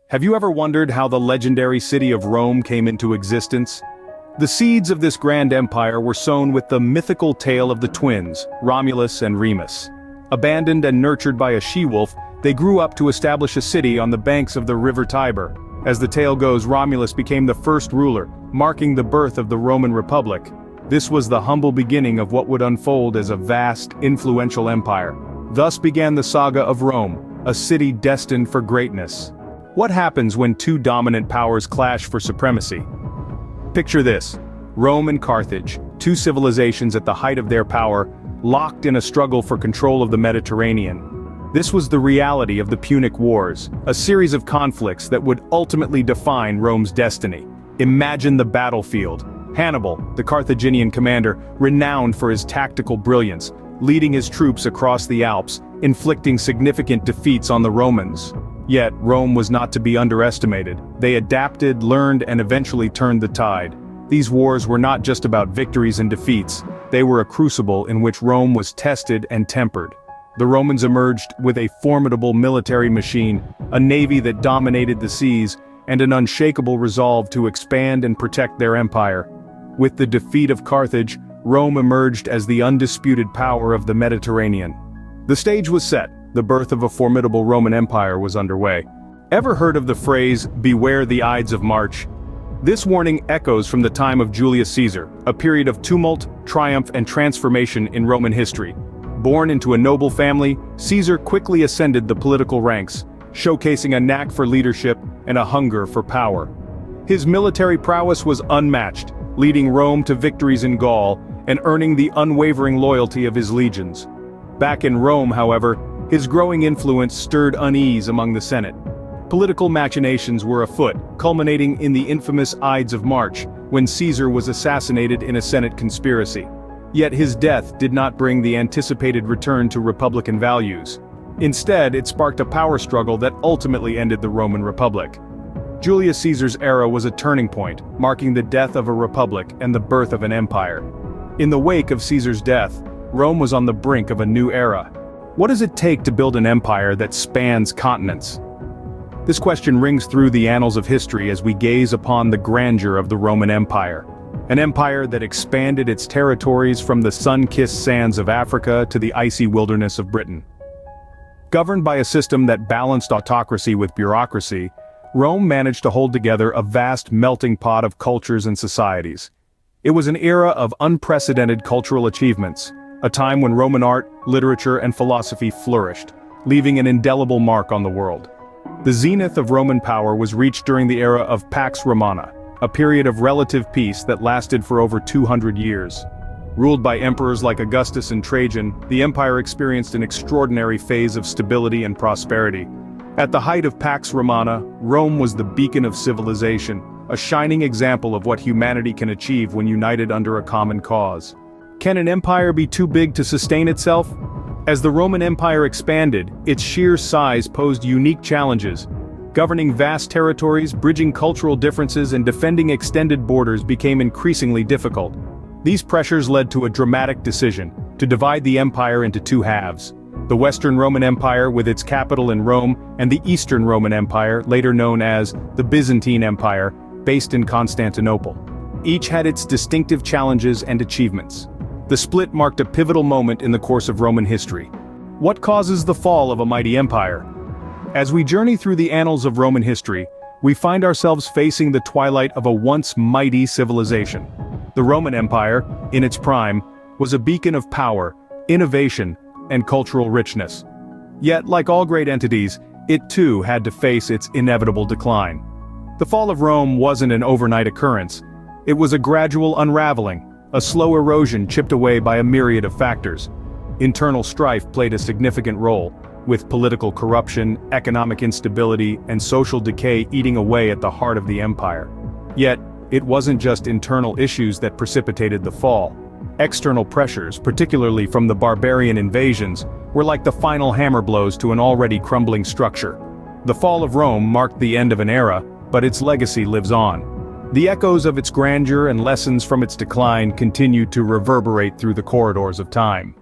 Have you ever wondered how the legendary city of Rome came into existence? The seeds of this grand empire were sown with the mythical tale of the twins, Romulus and Remus. Abandoned and nurtured by a she-wolf, they grew up to establish a city on the banks of the river Tiber. As the tale goes, Romulus became the first ruler, marking the birth of the Roman Republic. This was the humble beginning of what would unfold as a vast, influential empire. Thus began the saga of Rome, a city destined for greatness. What happens when two dominant powers clash for supremacy? Picture this: Rome and Carthage, two civilizations at the height of their power, locked in a struggle for control of the Mediterranean. This was the reality of the Punic Wars, a series of conflicts that would ultimately define Rome's destiny. Imagine the battlefield. Hannibal, the Carthaginian commander, renowned for his tactical brilliance, leading his troops across the Alps, inflicting significant defeats on the Romans. Yet, Rome was not to be underestimated. They adapted, learned, and eventually turned the tide. These wars were not just about victories and defeats. They were a crucible in which Rome was tested and tempered. The Romans emerged with a formidable military machine, a navy that dominated the seas, and an unshakable resolve to expand and protect their empire. With the defeat of Carthage, Rome emerged as the undisputed power of the Mediterranean. The stage was set. The birth of a formidable Roman Empire was underway. Ever heard of the phrase, "Beware the Ides of March"? This warning echoes from the time of Julius Caesar, a period of tumult, triumph, and transformation in Roman history. Born into a noble family, Caesar quickly ascended the political ranks, showcasing a knack for leadership and a hunger for power. His military prowess was unmatched, leading Rome to victories in Gaul and earning the unwavering loyalty of his legions. Back in Rome, however, his growing influence stirred unease among the Senate. Political machinations were afoot, culminating in the infamous Ides of March, when Caesar was assassinated in a Senate conspiracy. Yet his death did not bring the anticipated return to Republican values. Instead, it sparked a power struggle that ultimately ended the Roman Republic. Julius Caesar's era was a turning point, marking the death of a republic and the birth of an empire. In the wake of Caesar's death, Rome was on the brink of a new era. What does it take to build an empire that spans continents? This question rings through the annals of history as we gaze upon the grandeur of the Roman Empire. An empire that expanded its territories from the sun-kissed sands of Africa to the icy wilderness of Britain. Governed by a system that balanced autocracy with bureaucracy, Rome managed to hold together a vast melting pot of cultures and societies. It was an era of unprecedented cultural achievements, a time when Roman art, literature, and philosophy flourished, leaving an indelible mark on the world. The zenith of Roman power was reached during the era of Pax Romana, a period of relative peace that lasted for over 200 years. Ruled by emperors like Augustus and Trajan, the empire experienced an extraordinary phase of stability and prosperity. At the height of Pax Romana, Rome was the beacon of civilization, a shining example of what humanity can achieve when united under a common cause. Can an empire be too big to sustain itself? As the Roman Empire expanded, its sheer size posed unique challenges. Governing vast territories, bridging cultural differences, and defending extended borders became increasingly difficult. These pressures led to a dramatic decision: to divide the empire into two halves. The Western Roman Empire, with its capital in Rome, and the Eastern Roman Empire, later known as the Byzantine Empire, based in Constantinople. Each had its distinctive challenges and achievements. The split marked a pivotal moment in the course of Roman history. What causes the fall of a mighty empire? As we journey through the annals of Roman history, we find ourselves facing the twilight of a once mighty civilization. The Roman Empire, in its prime, was a beacon of power, innovation, and cultural richness. Yet, like all great entities, it too had to face its inevitable decline. The fall of Rome wasn't an overnight occurrence. It was a gradual unraveling, a slow erosion chipped away by a myriad of factors. Internal strife played a significant role, with political corruption, economic instability, and social decay eating away at the heart of the empire. Yet, it wasn't just internal issues that precipitated the fall. External pressures, particularly from the barbarian invasions, were like the final hammer blows to an already crumbling structure. The fall of Rome marked the end of an era, but its legacy lives on. The echoes of its grandeur and lessons from its decline continue to reverberate through the corridors of time.